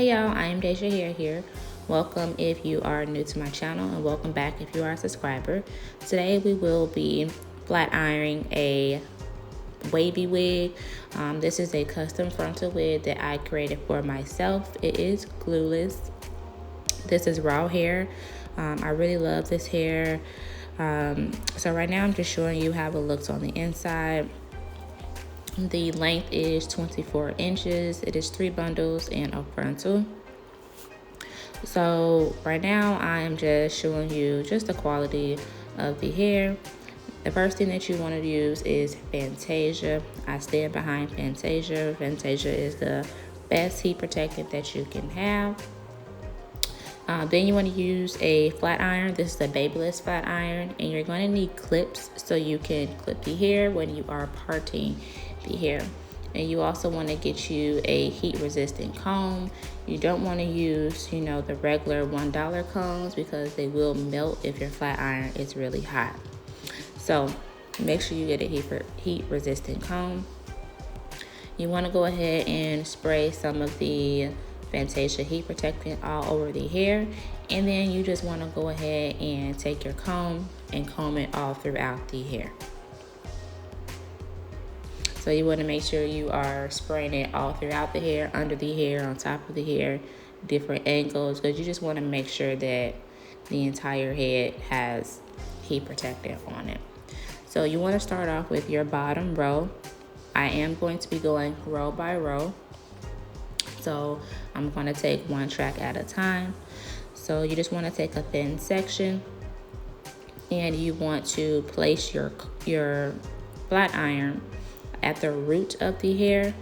Hey y'all, I am Iamdejahair here. Welcome if you are new to my channel, and welcome back if you are a subscriber. Today we will be flat ironing a wavy wig. This is a custom frontal wig that I created for myself. It is glueless. This is raw hair. I really love this hair. So right now I'm just showing you how it looks on the inside. The length is 24 inches. It is 3 bundles and a frontal. So right now I am just showing you just the quality of the hair. The first thing that you want to use is Fantasia. I stand behind Fantasia. Fantasia is the best heat protectant that you can have. Then you want to use a flat iron. This is a babyless flat iron, and you're going to need clips so you can clip the hair when you are parting the hair. And you also want to get you a heat resistant comb. You don't want to use, the regular $1 combs because they will melt if your flat iron is really hot. So make sure you get a heat resistant comb. You want to go ahead and spray some of the Fantasia heat protectant all over the hair, and then you just want to go ahead and take your comb and comb it all throughout the hair. So you want to make sure you are spraying it all throughout the hair, under the hair, on top of the hair, different angles, because you just want to make sure that the entire head has heat protectant on it. So you want to start off with your bottom row. I am going to be going row by row. So I'm going to take one track at a time. So you just want to take a thin section, and you want to place your flat iron at the root of the hair,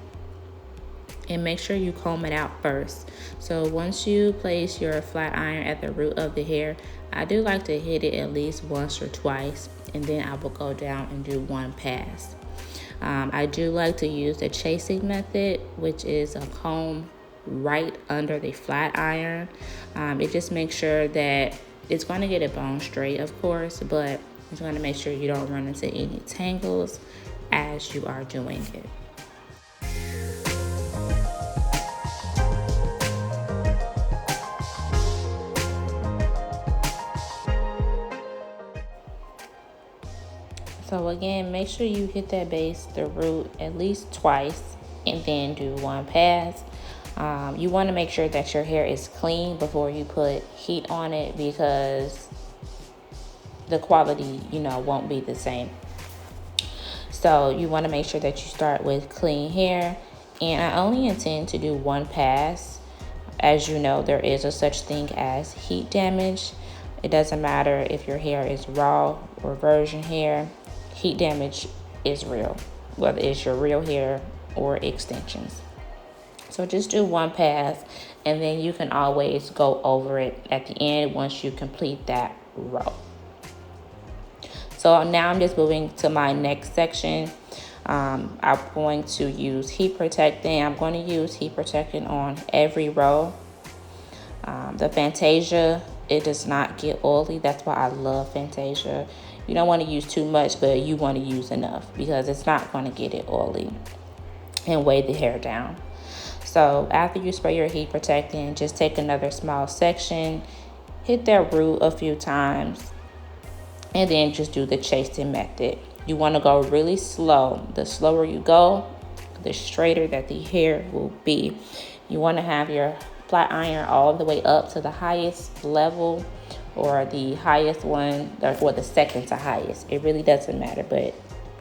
and make sure you comb it out first. So once you place your flat iron at the root of the hair, I do like to hit it at least once or twice, and then I will go down and do one pass. I do like to use the chasing method, which is a comb right under the flat iron. It just makes sure that it's going to get it bone straight, of course, but it's going to make sure you don't run into any tangles as you are doing it. So again, make sure you hit that base, the root, at least twice, and then do one pass. You want to make sure that your hair is clean before you put heat on it, because the quality, won't be the same. So you want to make sure that you start with clean hair, and I only intend to do one pass. As you know, there is a such thing as heat damage. It doesn't matter if your hair is raw or virgin hair. Heat damage is real, whether it's your real hair or extensions. So just do one pass, and then you can always go over it at the end once you complete that row. So now I'm just moving to my next section. I'm going to use heat protectant. I'm going to use heat protectant on every row. The Fantasia, it does not get oily. That's why I love Fantasia. You don't want to use too much, but you want to use enough, because it's not going to get it oily and weigh the hair down. So after you spray your heat protectant, just take another small section, hit that root a few times, and then just do the chasing method. You want to go really slow. The slower you go, the straighter that the hair will be. You want to have your flat iron all the way up to the highest level, or the highest one, or the second to highest. It really doesn't matter, but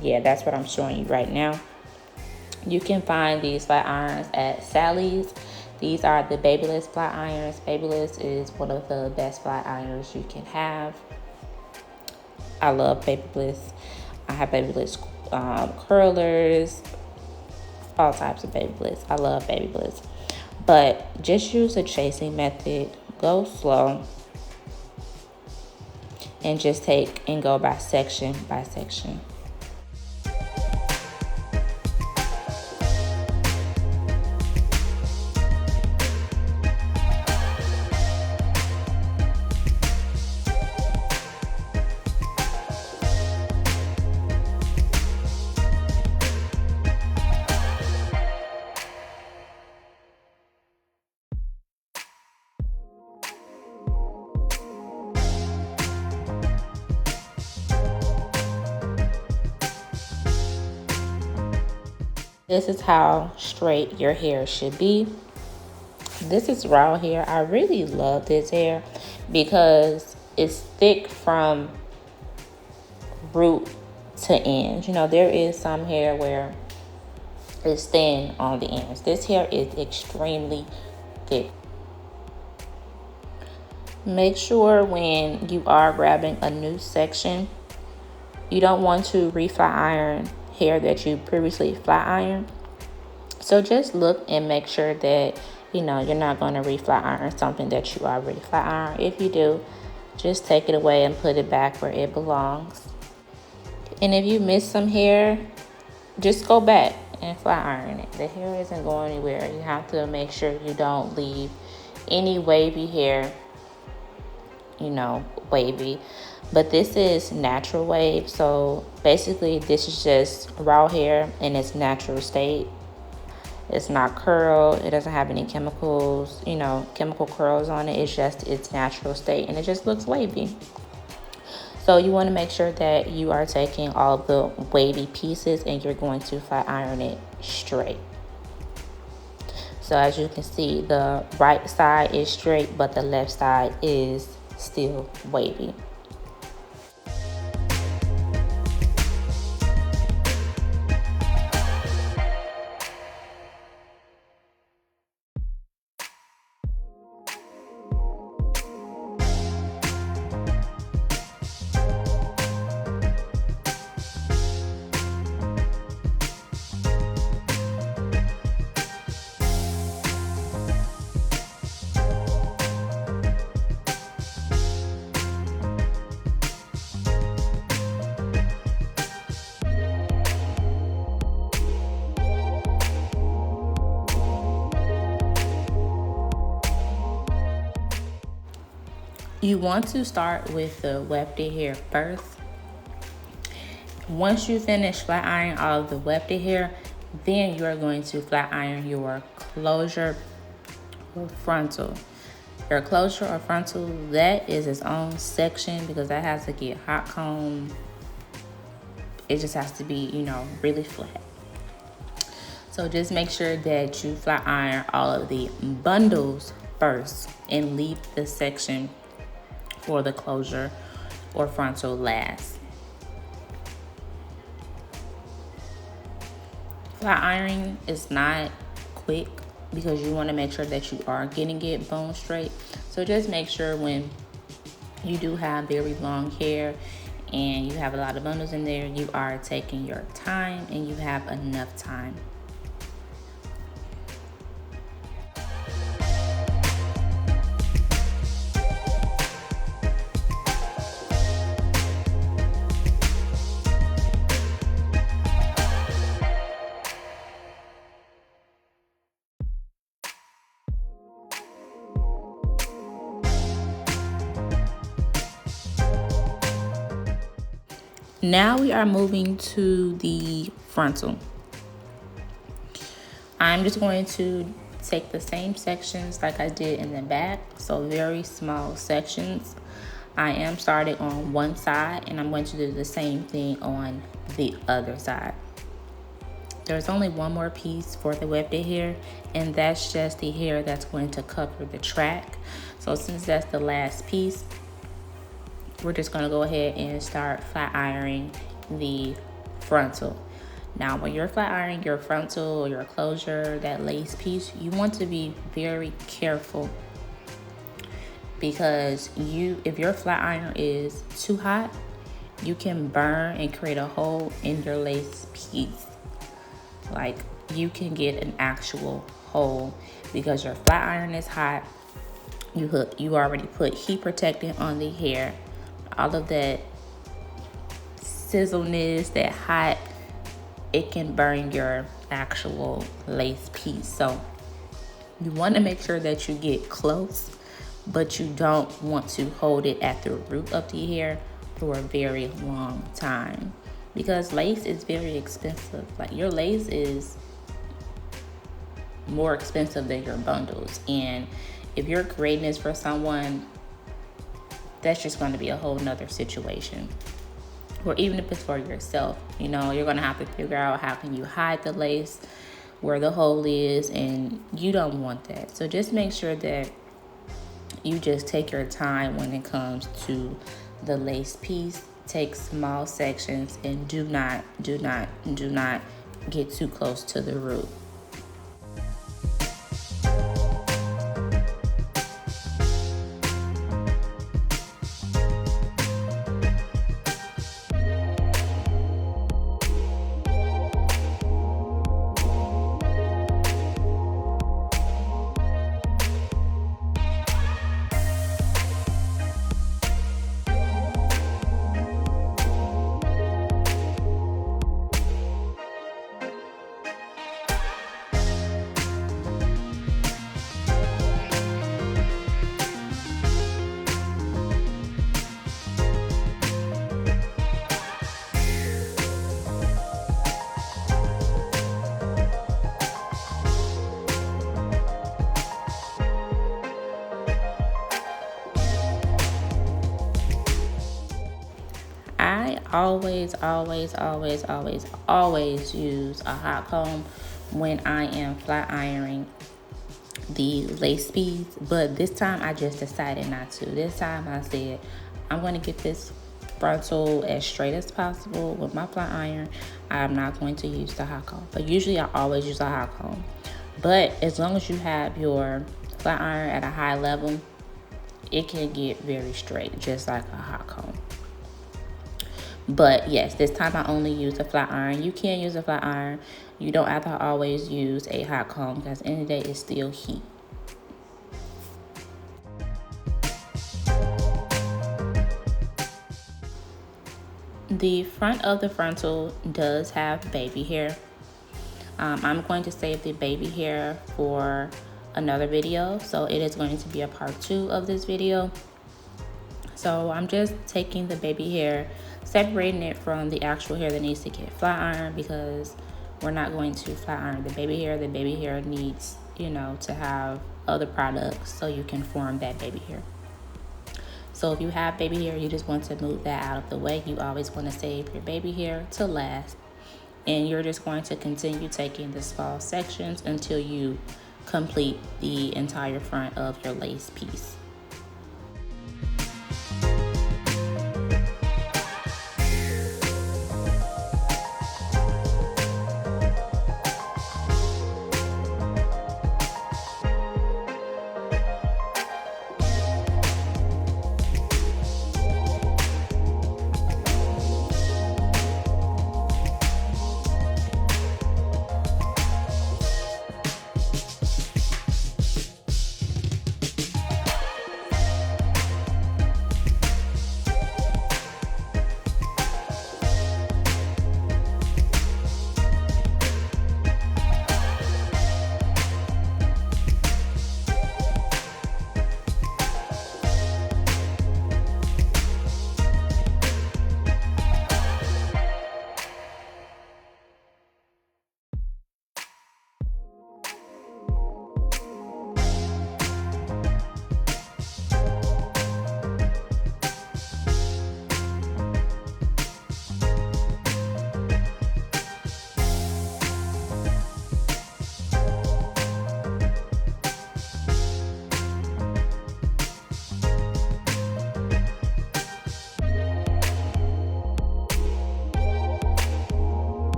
yeah, that's what I'm showing you right now. You can find these flat irons at Sally's. These are the babyless flat irons. Babyless is one of the best flat irons you can have. I love babyless. I have babyless curlers, all types of babyless. I love babyless. But just use the chasing method. Go slow, and just take and go by section by section. This is how straight your hair should be. This is raw hair. I really love this hair because it's thick from root to ends. You know, there is some hair where it's thin on the ends. This hair is extremely thick. Make sure when you are grabbing a new section, you don't want to reflat iron hair that you previously flat ironed. So just look and make sure that, you know, you're not going to reflat iron something that you already flat iron. If you do, just take it away and put it back where it belongs. And if you miss some hair, just go back and flat iron it. The hair isn't going anywhere. You have to make sure you don't leave any wavy hair, you know, wavy. But this is natural wave, so basically this is just raw hair in its natural state. It's not curled. It doesn't have any chemicals, you know, chemical curls on it. It's just its natural state, and it just looks wavy. So you want to make sure that you are taking all of the wavy pieces and you're going to flat iron it straight. So as you can see, the right side is straight, but the left side is still wavy. You want to start with the wefted hair first. Once you finish flat ironing all of the wefted hair, then you are going to flat iron your closure or frontal. Your closure or frontal, that is its own section because that has to get hot combed. It just has to be, you know, really flat. So just make sure that you flat iron all of the bundles first and leave the section for the closure or frontal last. Flat ironing is not quick because you want to make sure that you are getting it bone straight. So just make sure when you do have very long hair and you have a lot of bundles in there, you are taking your time and you have enough time. Now we are moving to the frontal. I'm just going to take the same sections like I did in the back, so very small sections. I am starting on one side and I'm going to do the same thing on the other side. There's only one more piece for the wefted hair, and that's just the hair that's going to cover the track. So since that's the last piece, we're just going to go ahead and start flat ironing the frontal. Now, when you're flat ironing your frontal or your closure, that lace piece, you want to be very careful because if your flat iron is too hot, you can burn and create a hole in your lace piece. Like, you can get an actual hole because your flat iron is hot. You already put heat protectant on the hair. All of that sizzleness, that hot, it can burn your actual lace piece. So you want to make sure that you get close, but you don't want to hold it at the root of the hair for a very long time because lace is very expensive. Like, your lace is more expensive than your bundles, and if you're creating this for someone, that's just going to be a whole nother situation. Or even if it's for yourself, you know, you're going to have to figure out how can you hide the lace where the hole is, and you don't want that. So just make sure that you just take your time when it comes to the lace piece. Take small sections and do not get too close to the root. I always use a hot comb when I am flat ironing the lace beads, but this time I just decided not to. This time I said I'm going to get this frontal as straight as possible with my flat iron. I'm not going to use the hot comb, but usually I always use a hot comb. But as long as you have your flat iron at a high level, it can get very straight, just like a hot comb. But yes, this time I only use a flat iron. You can use a flat iron. You don't have to always use a hot comb, because at the end of the day, it's still heat. The front of the frontal does have baby hair. I'm going to save the baby hair for another video, so it is going to be a part 2 of this video. So I'm just taking the baby hair, separating it from the actual hair that needs to get flat ironed, because we're not going to flat iron the baby hair. The baby hair needs, to have other products so you can form that baby hair. So if you have baby hair, you just want to move that out of the way. You always want to save your baby hair to last. And you're just going to continue taking the small sections until you complete the entire front of your lace piece.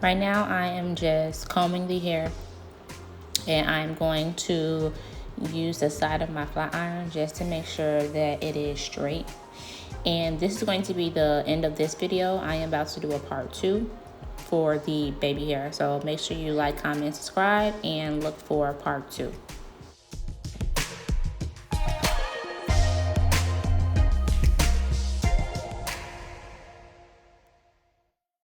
Right now I am just combing the hair, and I'm going to use the side of my flat iron just to make sure that it is straight. And this is going to be the end of this video. I am about to do a part 2 for the baby hair. So make sure you like, comment, subscribe, and look for part 2.